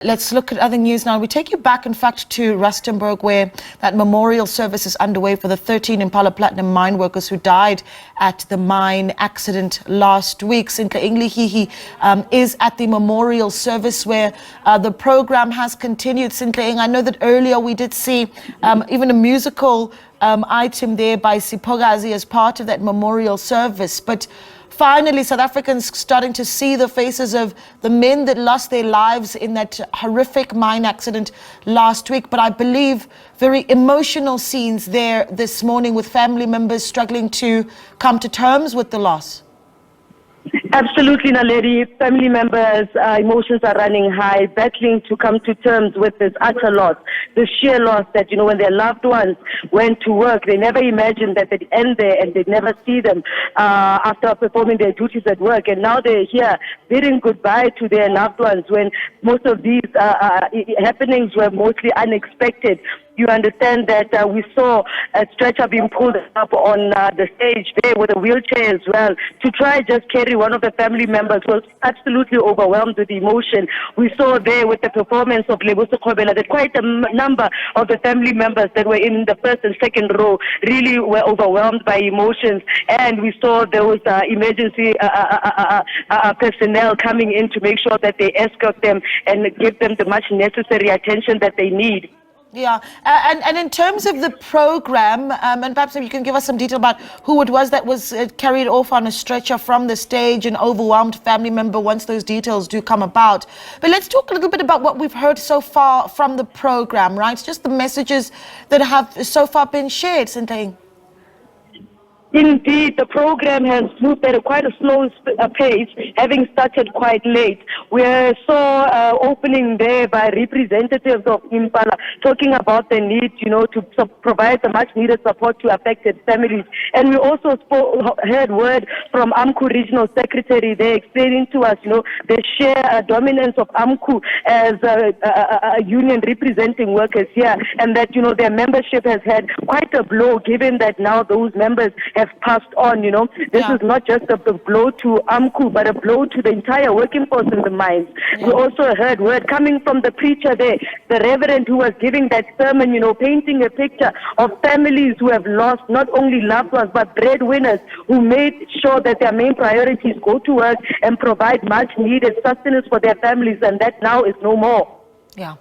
Let's look at other news now. We take you back, in fact, to Rustenburg, where that memorial service is underway for the 13 Impala Platinum mine workers who died at the mine accident last week. Sintle Inglihihi is at the memorial service where the program has continued. Sintle, I know that earlier we did see even a musical item there by Sipogazi as part of that memorial service. But finally, South Africans starting to see the faces of the men that lost their lives in that horrific mine accident last week. But I believe very emotional scenes there this morning with family members struggling to come to terms with the loss. Absolutely, Naledi. Family members' emotions are running high, battling to come to terms with this utter loss, the sheer loss that, when their loved ones went to work, they never imagined that they'd end there and they'd never see them after performing their duties at work. And now they're here bidding goodbye to their loved ones when most of these happenings were mostly unexpected. You understand that we saw a stretcher being pulled up on the stage there with a wheelchair as well to try just carry one of the family members who was absolutely overwhelmed with emotion. We saw there with the performance of Lebuso Kobela that quite a number of the family members that were in the first and second row really were overwhelmed by emotions. And we saw those emergency personnel coming in to make sure that they escort them and give them the much necessary attention that they need. Yeah, and in terms of the program, and perhaps if you can give us some detail about who it was that was carried off on a stretcher from the stage, an overwhelmed family member, once those details do come about. But let's talk a little bit about what we've heard so far from the program, right? Just the messages that have so far been shared, Sintle. Indeed, the program has moved at quite a slow pace, having started quite late. We saw opening there by representatives of Impala talking about the need, to provide the much-needed support to affected families. And we also heard word from AMCU Regional Secretary there explaining to us, the sheer dominance of AMCU as a union representing workers here, and that, their membership has had quite a blow, given that now those members have passed on. This is not just a blow to AMCU, but a blow to the entire working force in the mines. Yeah. We also heard word coming from the preacher there, the reverend who was giving that sermon, painting a picture of families who have lost not only loved ones, but breadwinners who made sure that their main priorities go to work and provide much needed sustenance for their families, and that now is no more. Yeah.